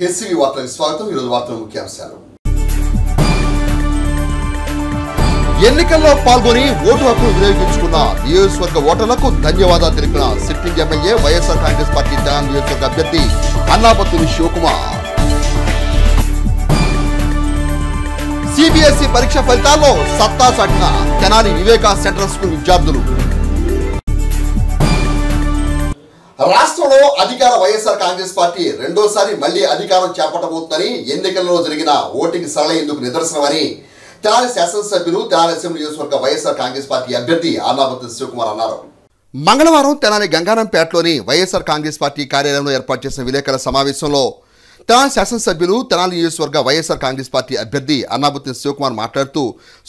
HCV వార్తలకు స్వాగతం. ఈరోజు వార్తల ముఖ్యాంశాలు. ఎన్నికల్లో పాల్గొని ఓటు హక్కును వినియోగించుకున్న నియోజకవర్గ ఓటర్లకు ధన్యవాదాలు తెలిపిన sitting MLA YSR Congress party Tenali నియోజకవర్గ అభ్యర్థి అన్నాపత్తుని శివకుమార్. సిబిఎస్ఈ పరీక్ష ఫలితాల్లో సత్తా చాటిన తెనాలి వివేకా సెంట్రల్ స్కూల్ విద్యార్థులు. రాష్ట్రంలో అధికార వైఎస్ఆర్ కాంగ్రెస్ పార్టీ రెండోసారి మళ్లీ అధికారం చేపట్టబోతుందని ఎన్నికల్లో జరిగిన ఓటింగ్ సరళేందుకు నిదర్శనమని తెనాలి శాసనసభ్యులు తెనాలి అసెంబ్లీ నియోజకవర్గ వైఎస్ఆర్ కాంగ్రెస్ పార్టీ అభ్యర్థి అన్నాపత్తుని శివకుమార్ అన్నారు. మంగళవారం తెనాలి గంగారంపేటలోని వైఎస్ఆర్ కాంగ్రెస్ పార్టీ కార్యాలయంలో ఏర్పాటు చేసిన విలేకరుల సమావేశంలో తెనాలి శాసనసభ్యులు తెనాలి నియోజకవర్గ వైఎస్ఆర్ కాంగ్రెస్ పార్టీ అభ్యర్థి అన్నాపత్తుని శివకుమార్ మాట్లాడుతూ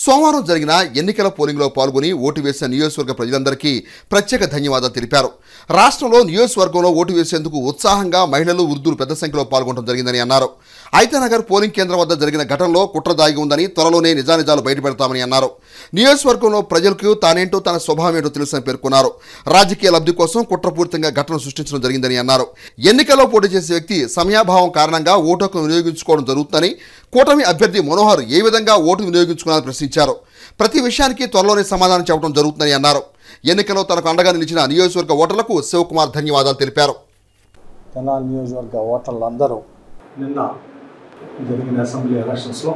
సోమవారం జరిగిన ఎన్నికల పోలింగ్లో పాల్గొని ఓటు వేసిన నియోజకవర్గ ప్రజలందరికీ ప్రత్యేక ధన్యవాదాలు తెలిపారు. రాష్ట్రంలో నియోజకవర్గంలో ఓటు వేసేందుకు ఉత్సాహంగా మహిళలు వృద్ధులు పెద్ద సంఖ్యలో పాల్గొనడం జరిగిందని అన్నారు. ఐతానగర్ పోలింగ్ కేంద్రం వద్ద జరిగిన ఘటనలో కుట్ర దాగి ఉందని త్వరలోనే నిజానిజాలు బయటపెడతామని అన్నారు. నియోజకవర్గంలో ప్రజలకు తానేంటో తన స్వభావం ఏంటో తెలుసని పేర్కొన్నారు. రాజకీయ లబ్ధి కోసం కుట్రపూరితంగా ఘటన సృష్టించడం జరిగిందని అన్నారు. ఎన్నికల్లో పోటీ చేసే వ్యక్తి సమయాభావం కారణంగా ఓటు హక్కును వినియోగించుకోవడం జరుగుతుందని, కూటమి అభ్యర్థి మనోహర్ ఏ విధంగా ఓటు వినియోగించుకున్నారని ప్రశ్నించారు. ప్రతి విషయానికి త్వరలోనే సమాధానం చెప్పడం జరుగుతుందని అన్నారు. ఎన్నికల్లో తనకు అండగా నిలిచిన నియోజకవర్గ ఓటర్లకు శివకుమార్ ధన్యవాదాలు తెలిపారు. తెనాలి నియోజకవర్గ ఓటర్లందరూ నిన్న జరిగిన అసెంబ్లీ ఎలక్షన్స్లో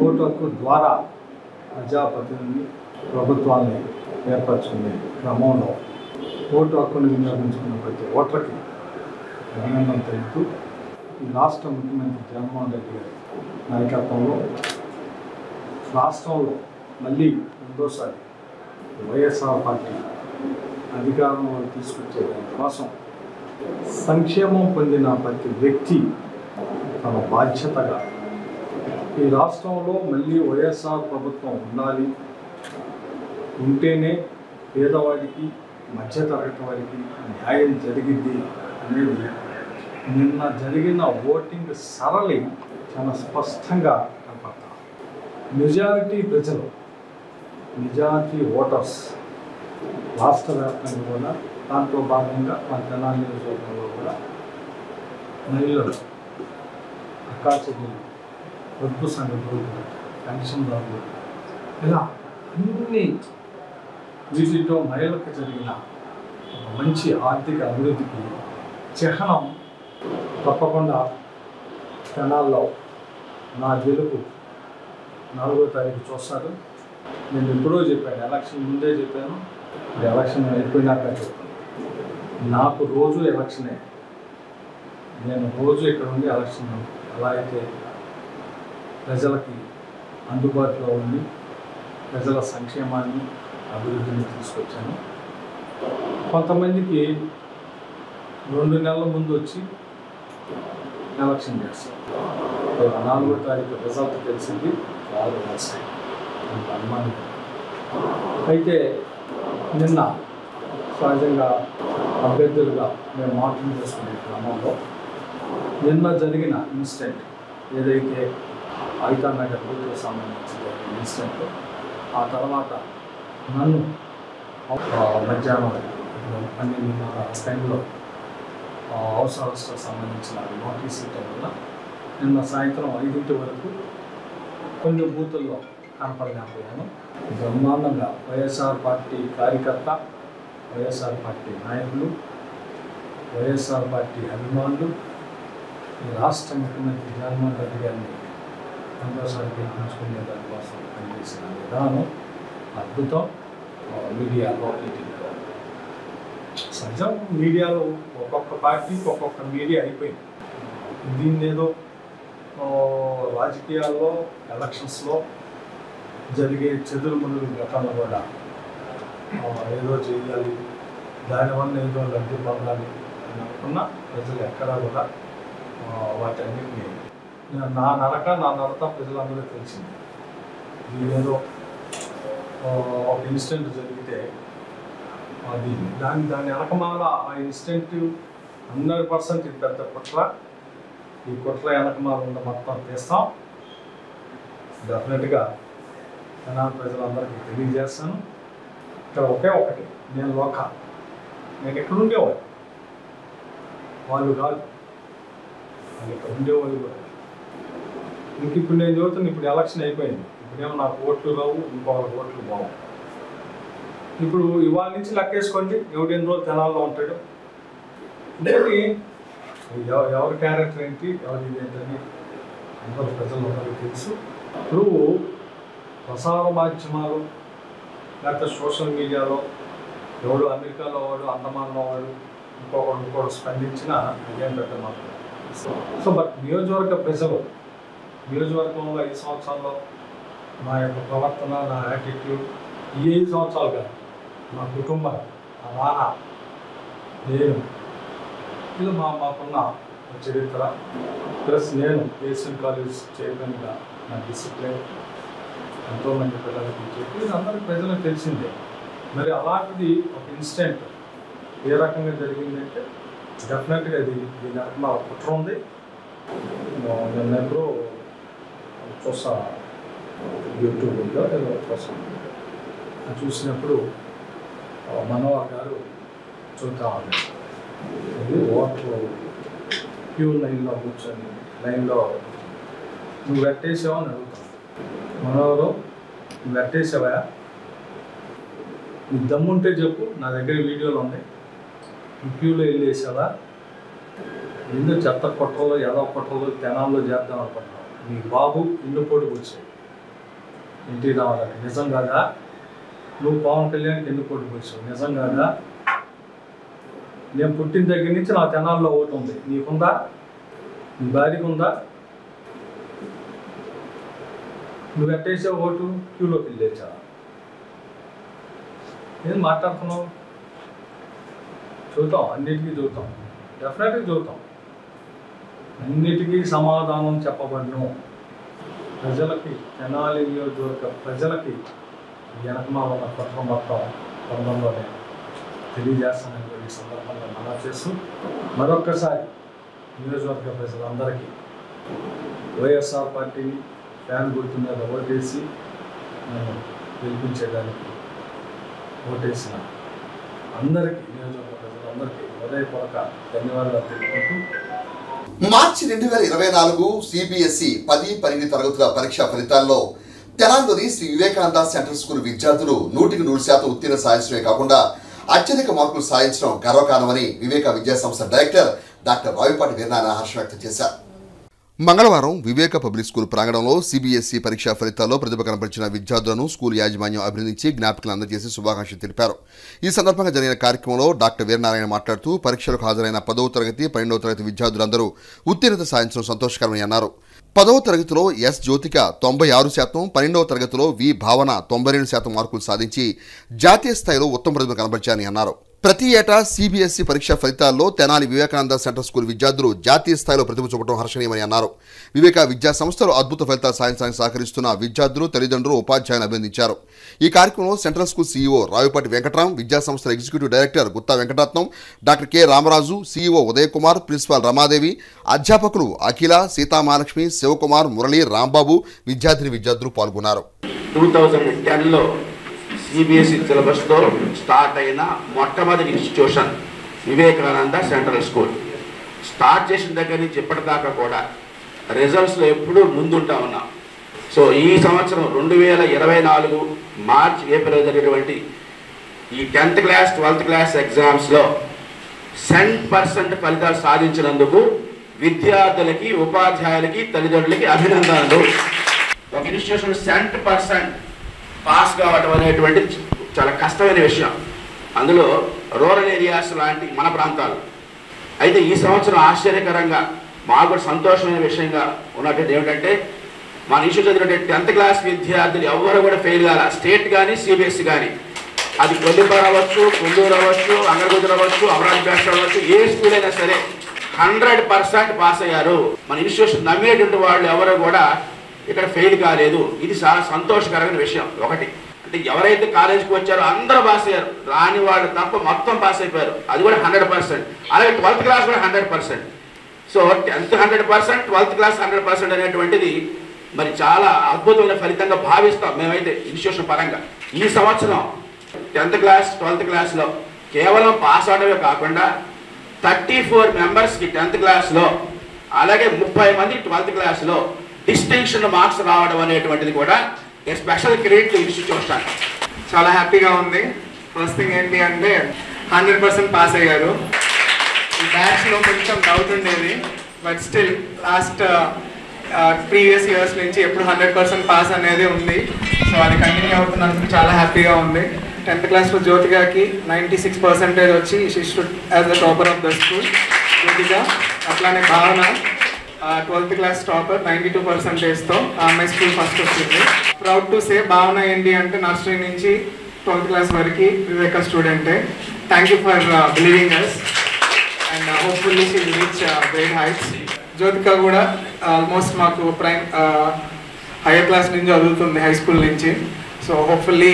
ఓటు హక్కు ద్వారా ప్రజాప్రతినిధి ప్రభుత్వాన్ని ఏర్పరచుకునే క్రమంలో ఓటు హక్కును వినియోగించుకున్న ప్రతి ఓటర్కి అభినందన తెలుపుతూ ఈ రాష్ట్ర ముఖ్యమంత్రి జగన్మోహన్ రెడ్డి గారి నాయకత్వంలో రాష్ట్రంలో మళ్ళీ రెండోసారి వైఎస్ఆర్ పార్టీ అధికారంలో తీసుకొచ్చే దానికోసం సంక్షేమం పొందిన ప్రతి వ్యక్తి తన బాధ్యతగా ఈ రాష్ట్రంలో మళ్ళీ వైఎస్ఆర్ ప్రభుత్వం ఉండాలి, ఉంటేనే పేదవాడికి మధ్యతరగతి వారికి న్యాయం జరిగింది అనేది నిన్న జరిగిన ఓటింగ్ సరళి చాలా స్పష్టంగా కనపడతారు. మెజారిటీ ప్రజలు, మెజారిటీ ఓటర్స్ రాష్ట్ర వ్యాప్తంగా కూడా, దాంట్లో భాగంగా మన తెనాలి నియోజకవర్గంలో కూడా మహిళలు, అక్కాచెల్లెలు, పొదుపు సంఘాలు, పెన్షన్దారులు, ఇలా అన్ని వీటితో మహిళలకు జరిగిన ఒక మంచి ఆర్థిక అభివృద్ధికి చిహ్నం తప్పకుండా తెనాల్లో నా గెలుపు 4వ తారీఖు చూస్తారు. నేను ఎప్పుడో చెప్పాను, ఎలక్షన్ ముందే చెప్పాను, ఎలక్షన్ అయిపోయినాక చెప్పాను. నాకు రోజు ఎలక్షనే. నేను రోజు ఇక్కడ ఉండి ఎలక్షన్ ఎలా అయితే ప్రజలకి అందుబాటులో ఉండి ప్రజల సంక్షేమాన్ని అభివృద్ధిని తీసుకొచ్చాను. కొంతమందికి 2 నెలల ముందు వచ్చి ఎలక్షన్ చేస్తారు. 4వ తారీఖు రిజల్ట్ తెలిసింది, వాళ్ళు వస్తాయి అనుమానం. అయితే నిన్న సహజంగా అభ్యర్థులుగా మేము మాటలు చేసుకునే క్రమంలో నిన్న జరిగిన ఇన్సిడెంట్ ఏదైతే ఐతానగర్ బూత్కు సంబంధించిన ఇన్సిడెంట్, ఆ తర్వాత నన్ను మధ్యాహ్నం 12:30 టైంలో అవసరాలకు సంబంధించిన నోటీస్ ఇవ్వడం వల్ల నిన్న సాయంత్రం 5 వరకు కొన్ని బూతుల్లో కనపడలేకపోయాను. బ్రహ్మాండంగా వైఎస్ఆర్ పార్టీ కార్యకర్త, వైఎస్ఆర్ పార్టీ నాయకులు, వైఎస్ఆర్ పార్టీ అభిమానులు ఈ రాష్ట్ర ముఖ్యమంత్రి జగన్మోహన్ రెడ్డి గారిని రెండోసారి గెలిపించుకునే దానికోసం పనిచేసిన విధానం అద్భుతం. మీడియాలో సహజం, మీడియాలో ఒక్కొక్క పార్టీకి ఒక్కొక్క మీడియా అయిపోయింది. దీన్ని ఏదో రాజకీయాల్లో ఎలక్షన్స్లో జరిగే చెదురుమదురు ఘటనలు కూడా ఏదో చేయాలి, దానివల్ల ఏదో లబ్ధి పొందాలి అని అనుకున్న ప్రజలు ఎక్కడా కూడా వాటన్నిటిని నా నడత ప్రజలందరూ తెలిసింది. దీనిలో ఒక ఇన్సిడెంట్ జరిగితే అది దాని వెనకమాల ఆ ఇన్సిడెంట్ 100% ఇది పెద్ద కుట్ర. ఈ కుట్ర వెనకమాల ఉన్న మొత్తం తీస్తాం. డెఫినెట్గా తెనాలి ప్రజలందరికీ తెలియజేస్తాను. ఇక్కడ ఒకటి, నేను నేను ఎక్కడుండేవాడు, వాళ్ళు కాదు. వాళ్ళు ఇక్కడ ఉండేవాళ్ళు కూడా. ఇంక ఇప్పుడు నేను చదువుతున్నా, ఇప్పుడు ఎలక్షన్ అయిపోయింది, ఇప్పుడేమో నాకు ఓట్లు రావు, ఇంకొకరికి ఓట్లు బావు. ఇప్పుడు ఇవాళ నుంచి లెక్కేసుకోండి ఎవడు ఎన్ని రోజులు తెనాల్లో ఉంటాడు. ఇంకోటి ఎవరి క్యారెక్టర్ ఏంటి, ఎవరి ఏంటని అందరూ ప్రజలందరికీ తెలుసు. ఇప్పుడు ప్రసార మాధ్యమాలు లేకపోతే సోషల్ మీడియాలో ఎవడు అమెరికాలో వాడు, అండమాన్లో వాడు, ఇంకొకడు స్పందించినా అదేం పెట్టమాత్రం. సో బట్ నియోజకవర్గంలో 5 సంవత్సరాల్లో నా యొక్క ప్రవర్తన, నా యాటిట్యూడ్, ఈ 5 సంవత్సరాలు కాదు, నా కుటుంబం, నా నాన్న, నేను, ఇది మాకున్న చరిత్ర, ప్లస్ నేను ఏషియన్ కాలేజ్ చైర్మన్గా నా డిసిప్లిన్ ఎంతోమంది పిల్లలకి చెప్పి ఇది అందరికీ ప్రజలకు తెలిసిందే. మరి అలాంటిది ఒక ఇన్సిడెంట్ ఏ రకంగా జరిగిందంటే డెఫినెట్గా దీని మా కుట్ర ఉంది. నేను ఎప్పుడో చూసా, యూట్యూబ్లో ఏదో చూసాను, చూసినప్పుడు మనోహర్ గారు చూద్దా ఉన్నారు. ఇది ఓటర్ క్యూ లైన్లో కూర్చొని లైన్లో నువ్వు వెట్టేసావా అని అడుగుతాను. మనోహరు నువ్వు వెట్టేసావా, నీ దమ్ముంటే చెప్పు, నా దగ్గర వీడియోలు ఉన్నాయి, నువ్వు క్యూలో వెళ్ళేసావా, ఎందుకు చెత్త కొట్టలో ఏదో కొట్టలో తెనాల్లో చేద్దాం అనుకుంటున్నావు, నీ బాబు ఇల్లు పొడి వచ్చాయి ఇంటికి రావాలంటే నిజం కాదా, నువ్వు పవన్ కళ్యాణ్కి ఎన్ని పొడి వచ్చావు నిజం కాదా, నేను పుట్టిన దగ్గర నుంచి నా తెనాల్లో ఓటు ఉంది, నీకుందా, నీ భార్యకు ఉందా, నువ్వు ఎట్టేసే ఓటు క్యూలోకి వెళ్ళేచ్చా, ఏం మాట్లాడుతున్నావు, చూద్దాం, అన్నిటికీ చూద్దాం, డెఫినెట్గా చూద్దాం, అన్నిటికీ సమాధానం చెప్పబడను. ప్రజలకి, తెనాలి నియోజకవర్గ ప్రజలకి వెనకమా ఉన్న పత్రం మొత్తం తొందరలోనే తెలియజేస్తానని ఈ సందర్భంగా మనం చేస్తూ మరొక్కసారి నియోజకవర్గ ప్రజలందరికీ వైఎస్ఆర్ పార్టీని ఫ్యాన్ గుర్తు మీద ఓటేసి నేను గెలిపించేదానికి ఓటేసిన అందరికీ, నియోజకవర్గ ప్రజలందరికీ హృదయపూర్వక ధన్యవాదాలు తెలుపుకుంటూ మార్చి 2024 సిబిఎస్ఈ 10-12 తరగతుల పరీక్షా ఫలితాల్లో తెనాలిలోని శ్రీ వివేకానంద సెంట్రల్ స్కూల్ విద్యార్థులు 100% ఉత్తీర్ణ సాధించడమే కాకుండా అత్యధిక మార్కులు సాధించడం గర్వకారణమని వివేక విద్యాసంస్థ డైరెక్టర్ డాక్టర్ రావిపాటి వీరనారాయణ హర్షం వ్యక్తం చేశారు. మంగళవారం వివేక పబ్లిక్ స్కూల్ ప్రాంగణంలో సిబిఎస్ఈ పరీక్షా ఫలితాల్లో ప్రతిభ కనపరిచిన విద్యార్థులను స్కూల్ యాజమాన్యం అభినందించి జ్ఞాపికలు అందజేసి శుభాకాంక్షలు తెలిపారు. ఈ సందర్భంగా జరిగిన కార్యక్రమంలో డాక్టర్ వీరనారాయణ మాట్లాడుతూ పరీక్షలకు హాజరైన 10వ తరగతి 12వ తరగతి విద్యార్థులందరూ ఉత్తీర్ణత సాధించడం సంతోషకరమని అన్నారు. 10వ తరగతిలో ఎస్ జ్యోతిక 96%, 12వ తరగతిలో వి భావన 92% మార్కులు సాధించి జాతీయ స్థాయిలో ఉత్తమ ప్రతిభ కనబరిచారని అన్నారు. ప్రతి ఏటా సిబిఎస్ఈ పరీక్షా ఫలితాల్లో తెనాలి వివేకానంద సెంట్రల్ స్కూల్ విద్యార్థులు జాతీయ స్థాయిలో ప్రతిభ చూపడం హర్షణీయమని అన్నారు. వివేక విద్యా సంస్థలు అద్భుత ఫలితాలు సాధించడానికి సహకరిస్తున్న విద్యార్థులు, తల్లిదండ్రులు, ఉపాధ్యాయులను అభినందించారు. ఈ కార్యక్రమంలో central school CEO Ravipati Venkatram, విద్యా సంస్థల executive director Gutta Venkataratnam, doctor K Ramaraju, CEO Uday Kumar, principal Ramadevi, అధ్యాపకులు అఖిల, సీతామహాలక్ష్మి, శివకుమార్, మురళి, రాంబాబు, విద్యార్థులు పాల్గొన్నారు. 2010లో సిబిఎస్ఈ సిలబస్తో స్టార్ట్ అయిన మొట్టమొదటి institution Vivekananda central school. Start చేసిన దగ్గర నుంచి ఇప్పటిదాకా కూడా రిజల్ట్స్లో ఎప్పుడూ ముందుంటా ఉన్నాం. సో ఈ సంవత్సరం 2024 మార్చ్ ఏప్రిల్ జరిగినటువంటి ఈ 10th క్లాస్ 12th క్లాస్ ఎగ్జామ్స్లో 100% ఫలితాలు సాధించినందుకు విద్యార్థులకి, ఉపాధ్యాయులకి, తల్లిదండ్రులకి అభినందనలు. ఒక ఇన్స్టిట్యూషన్ 100% పాస్ కావడం అనేటువంటి చాలా కష్టమైన విషయం, అందులో రూరల్ ఏరియాస్ లాంటి మన ప్రాంతాలు. అయితే ఈ సంవత్సరం ఆశ్చర్యకరంగా మాకు కూడా సంతోషమైన విషయంగా ఉన్నటువంటి ఏమిటంటే మన ఇన్స్టిట్యూట్ చదివినటువంటి 10th క్లాస్ విద్యార్థులు ఎవరు కూడా ఫెయిల్ కాల. స్టేట్ కానీ సిబిఎస్ఈ కానీ, అది కొల్లిపార అవ్వచ్చు, కొల్లూరు అవ్వచ్చు, అంగరగుజర అవ్వచ్చు, అమరావతి అవ్వచ్చు, ఏ స్కూల్ అయినా సరే 100% పాస్ అయ్యారు. మన ఇన్స్టిట్యూషన్ నమ్మేటువంటి వాళ్ళు ఎవరు కూడా ఇక్కడ ఫెయిల్ కాలేదు. ఇది చాలా సంతోషకరమైన విషయం. ఒకటి అంటే ఎవరైతే కాలేజీకి వచ్చారో అందరూ పాస్ అయ్యారు, రాని వాళ్ళు తప్ప మొత్తం పాస్ అయిపోయారు, అది కూడా 100%. అలాగే 12th క్లాస్ కూడా 100%. సో 10th 100%, 12th క్లాస్ 100% అనేటువంటిది మరి చాలా అద్భుతమైన ఫలితంగా భావిస్తాం మేమైతే ఇన్స్టిట్యూషన్ పరంగా. ఈ సంవత్సరం 10th క్లాస్ 12th క్లాస్లో కేవలం పాస్ అవడమే కాకుండా 34 మెంబర్స్కి 10th క్లాస్లో అలాగే 30 మంది 12th క్లాస్లో డిస్టింక్షన్ మార్క్స్ రావడం అనేటువంటిది కూడా స్పెషల్ క్రెడిట్ టు ఇన్స్టిట్యూషన్. చాలా హ్యాపీగా ఉంది. ఫస్ట్ థింగ్ ఏంటి అంటే 100% పాస్ అయ్యారు. ఈ బ్యాచ్లో కొంచెం డౌట్ ఉండేది, but still last previous years నుంచి ఎప్పుడు 100% పాస్ అనేది ఉంది. సో అది కంటిన్యూ అవుతున్నందుకు చాలా హ్యాపీగా ఉంది. 10th క్లాస్లో జ్యోతిగాకి 96% వచ్చి she stood as the topper of the school. జ్యోతిగా అట్లానే భావన 12th క్లాస్ టాపర్ 92%తో అమ్మాయి స్కూల్ ఫస్ట్ వచ్చింది. ప్రౌడ్ టు సే భావన ఏంటి అంటే నర్సరీ నుంచి 12th క్లాస్ వరకు వివేక స్టూడెంటే. Thank you for believing us and hopefully she will reach great heights. Jyothika కూడా ఆల్మోస్ట్ మాకు హైయర్ క్లాస్ నుంచి చదువుతుంది, హై స్కూల్ నుంచి. సో హోప్ఫుల్లీ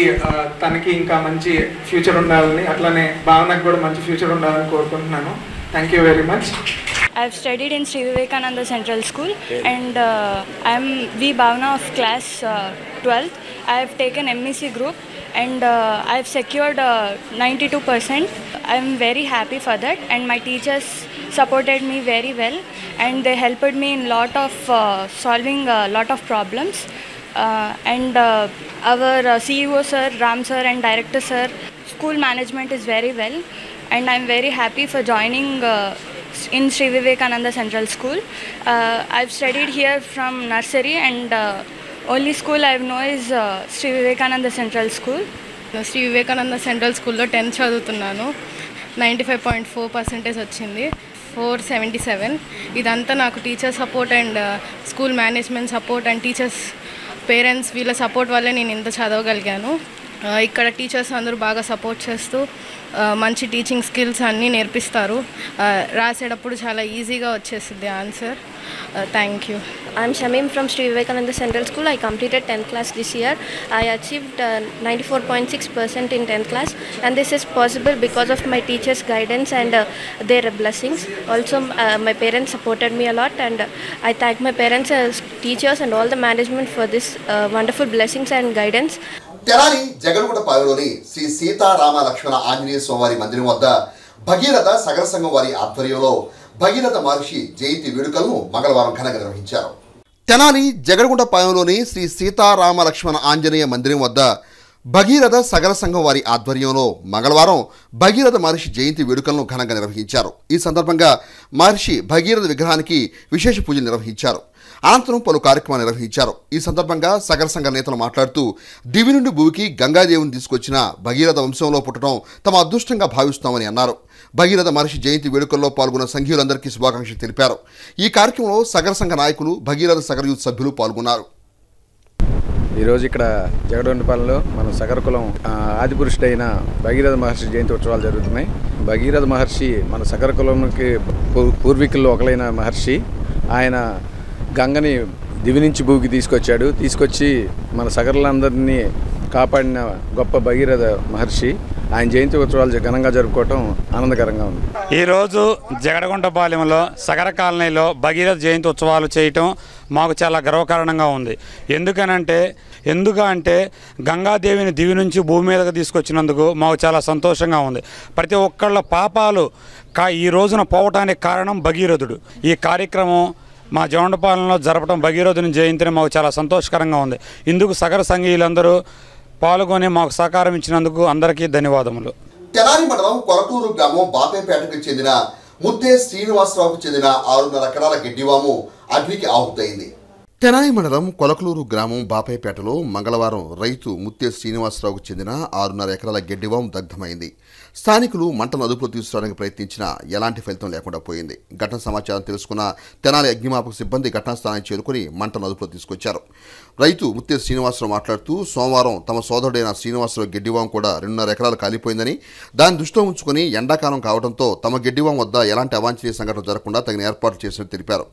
తనకి ఇంకా మంచి ఫ్యూచర్ ఉండాలని, అట్లానే భావనకు కూడా మంచి ఫ్యూచర్ ఉండాలని కోరుకుంటున్నాను. Thank you very much. I've studied in Sri Vivekananda Central School and I'm V Bhavna of class 12th. I've taken MEC group and I've secured 92%. I'm very happy for that and my teachers supported me very well and they helped me in lot of solving a lot of problems. And our CEO sir, Ram sir and director sir, school management is very well and I'm very happy for joining in Sri Vivekananda Central School. I've studied here from nursery and only school I know is Sri Vivekananda Central School. Sri Vivekananda central స్కూల్లో 10th చదువుతున్నాను. 95.4% వచ్చింది, 477. ఇదంతా నాకు teacher support and school management support and teachers parents వీళ్ళ support వల్లే నేను ఇంత చదవగలిగాను. ఇక్కడ టీచర్స్ అందరూ బాగా సపోర్ట్ చేస్తూ మంచి టీచింగ్ స్కిల్స్ అన్నీ నేర్పిస్తారు. రాసేటప్పుడు చాలా ఈజీగా వచ్చేస్తుంది answer. Thank you. I'm Shamim from Sri Vivekananda Central School. I completed 10th class this year. I achieved 94.6% in 10th class and this is possible because of my teachers' guidance and their blessings. Also my parents supported me a lot and I thank my parents, teachers and all the management for this wonderful blessings and guidance. Tenali జగన్గుంటపాలెంలోని శ్రీ సీతారామ లక్ష్మణ ఆంజనేయ స్వామివారి మందిరం వద్ద భగీరథ సగర సంఘం వారి ఆధ్వర్యంలో భగీరథ మహర్షి జయంతి వేడుకలను మంగళవారం ఘనంగా నిర్వహించారు. తెనాలి జగన్గుంటపాలెంలోని శ్రీ సీతారామ లక్ష్మణ ఆంజనేయ మందిరం వద్ద భగీరథ సగర సంఘం వారి ఆధ్వర్యంలో మంగళవారం భగీరథ మహర్షి జయంతి వేడుకలను ఘనంగా నిర్వహించారు. ఈ సందర్భంగా మహర్షి భగీరథ విగ్రహానికి విశేష పూజలు నిర్వహించారు. అనంతరం పలు కార్యక్రమాలు నిర్వహించారు. ఈ సందర్భంగా సగర సంఘ నేతలు మాట్లాడుతూ దివి నుండి భూమికి గంగాదేవిని తీసుకొచ్చిన భగీరథ వంశంలో పుట్టడం తమ అదృష్టంగా భావిస్తామని అన్నారు. భగీరథ మహర్షి జయంతి వేడుకల్లో పాల్గొన్న సంఘీయులందరికీ శుభాకాంక్షలు తెలిపారు. ఈ కార్యక్రమంలో సగర సంఘ నాయకులు, భగీరథ సగర యూత్ సభ్యులు పాల్గొన్నారు. ఈరోజు ఇక్కడ జగడొండపాలెంలో మన సగర కులం ఆదిపురుషుడైన భగీరథ మహర్షి జయంతి ఉత్సవాలు జరుగుతున్నాయి. భగీరథ మహర్షి మన సగర కులంకి పూర్వీకుల్లో ఒకలైన మహర్షి. ఆయన గంగని దివి నుంచి భూమికి తీసుకొచ్చి మన సగరులందరినీ కాపాడిన గొప్ప భగీరథ మహర్షి. ఆయన జయంతి ఉత్సవాలు ఘనంగా జరుపుకోవటం ఆనందకరంగా ఉంది. ఈరోజు జగడగుంటపాలెంలో సగర కాలనీలో భగీరథ జయంతి ఉత్సవాలు చేయటం మాకు చాలా గర్వకారణంగా ఉంది. ఎందుకంటే గంగాదేవిని దివి నుంచి భూమి మీదకి తీసుకొచ్చినందుకు మాకు చాలా సంతోషంగా ఉంది. ప్రతి ఒక్కళ్ళ పాపాలు ఈ రోజున పోవటానికి కారణం భగీరథుడు. ఈ కార్యక్రమం మా జగడపాలెంలో జరపడం భగీరథుని జయంతిని మాకు చాలా సంతోషకరంగా ఉంది. ఇందుకు సగర సంఘీయులందరూ పాల్గొని మాకు సహకారం ఇచ్చినందుకు అందరికీ ధన్యవాదములు. తెనాలి మండలం కొలటూరు గ్రామం బాపేపేటకు చెందిన ముత్తే శ్రీనివాసరావుకు చెందిన 6.5 ఎకరాల గడ్డివాము అగ్నికి ఆహుతైంది. తెనాలి మండలం కొలకలూరు గ్రామం బాపేపేటలో మంగళవారం రైతు ముత్తే శ్రీనివాసరావుకు చెందిన 6.5 ఎకరాల గడ్డివాము దగ్ధమైంది. స్థానికులు మంటను అదుపులో తీసుకురావడానికి ప్రయత్నించినా ఎలాంటి ఫలితం లేకుండా పోయింది. ఘటన సమాచారం తెలుసుకున్న తెనాలి అగ్నిమాపక సిబ్బంది ఘటనాస్థానానికి చేరుకుని మంటను అదుపులో తీసుకొచ్చారు. రైతు ముత్తే శ్రీనివాసరావు మాట్లాడుతూ సోమవారం తమ సోదరుడైన శ్రీనివాసరావు గడ్డివాం కూడా 2.5 ఎకరాలు కాలిపోయిందని, దాన్ని దృష్టిలో ఉంచుకుని ఎండాకాలం కావడంతో తమ గడ్డివాం వద్ద ఎలాంటి అవాంఛనీయ సంఘటన జరగకుండా తగిన ఏర్పాట్లు చేసినట్టు తెలిపారు.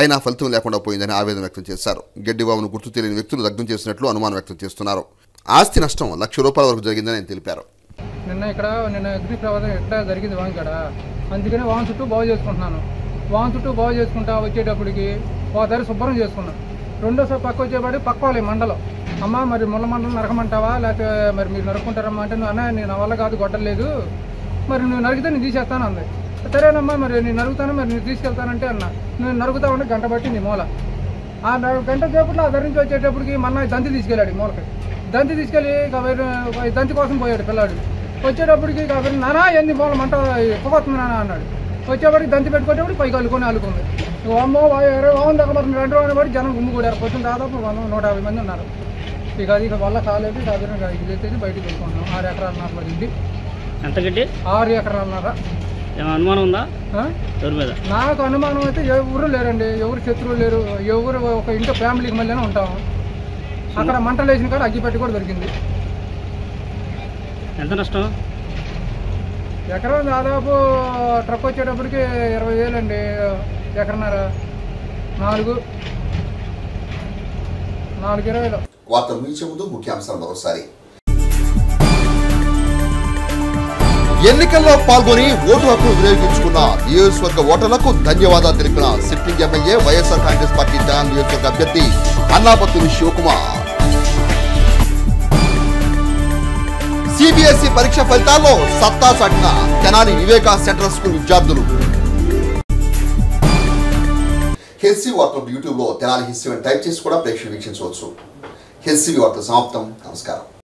అయినా ఫలితం లేకుండా పోయిందని ఆవేదన వ్యక్తం చేశారు. గడ్డివామును గుర్తు తెలియని వ్యక్తులు దగ్ధం చేసినట్లు అనుమానం వ్యక్తం చేస్తున్నారు. ఆస్తి నష్టం ₹1,00,000 వరకు జరిగిందని ఆయన తెలిపారు. నిన్న అగ్ని ప్రమాదం ఎట్లా జరిగింది వాన్ కాడ, అందుకని వాన్ చుట్టూ బాగు చేసుకుంటున్నాను. వాన్ చుట్టూ బాగు చేసుకుంటా వచ్చేటప్పటికి ఒకసారి శుభ్రం చేసుకున్నాను. రెండోసారి పక్క వచ్చేపాటి పక్క వాళ్ళ మండలం, అమ్మ మరి ముళ్ళ మండలం నరకమంటావా లేకపోతే మరి మీరు నరుక్కుంటారమ్మా అంటే, అన్న నేను నా వల్ల కాదు, గొడ్డలేదు, మరి నువ్వు నరికితే నేను తీసేస్తాను అంది. సరేనమ్మా మరి నేను నరుగుతాను, మరి నేను తీసుకెళ్తానంటే అన్న. నేను నరుగుతా ఉంటే గంట పట్టింది మూల. ఆ గంట సేపట్లో ఆ దగ్గర నుంచి వచ్చేటప్పటికి మన దంతి తీసుకెళ్ళాడు మూలకి. దంతి తీసుకెళ్ళి కాబట్టి దంతి కోసం పోయాడు పిల్లాడు. వచ్చేటప్పటికి కాబట్టి నానా ఎన్ని మూల మంట ఎక్కువస్తుంది నానా అన్నాడు. వచ్చేప్పటికి దంతి పెట్టుకునేటప్పుడు పైకి అల్లుకుంది. అమ్మో 20 దాకా మరి 2 రోజులు బట్టి జనం గుమ్ము కూడారు. కొంచెం దాదాపు 150 మంది ఉన్నారు. ఇక అది వల్ల కాలేదు. కాబట్టి ఇది ఎత్తేసి బయటకు వెళ్ళుకుంటున్నాం. 6 ఎకరాలన్నర ఇంటి. ఎంత గడ్డి? 6 ఎకరాలన్నర. అనుమానం ఉందా ఎవరి మీద? నాకు అనుమానం అయితే ఎవరు లేరండి, ఎవరు శత్రువులు లేరు, ఎవరు ఒక ఇంట్లో ఫ్యామిలీకి మళ్ళీ ఉంటాము. అక్కడ మంటలు వేసిన కాడ అగ్గిపెట్టి కూడా దొరికింది. ఎంత నష్టం? ఎకరం దాదాపు ట్రక్ వచ్చేటప్పటికి 20,000 అండి. ఎకరన్నర 4,20,000. వార్తలు ముగించే ముందు ముఖ్యాంశాలు మరోసారి. ఎన్నికల్లో పాల్గొని ఓటు హక్కును వినియోగించుకున్న నియోజకవర్గ ఓటర్లకు ధన్యవాదాలు తెలిపిన sitting MLA YSR Congress party Tenali నియోజకవర్గ అభ్యర్థి అన్నాపత్తుని శివకుమార్. సిబిఎస్ఈ పరీక్ష ఫలితాల్లో సత్తా చాటిన తెనాలి వివేకా సెంట్రల్ స్కూల్ విద్యార్థులు. హెచ్సి వార్తలు యూట్యూబ్ లో తెనాలి హిస్టరీ టైప్ చేసి కూడా ప్రేక్షకులు వీక్షించవచ్చు. హెచ్సి వార్తలు సమాప్తం. నమస్కారం.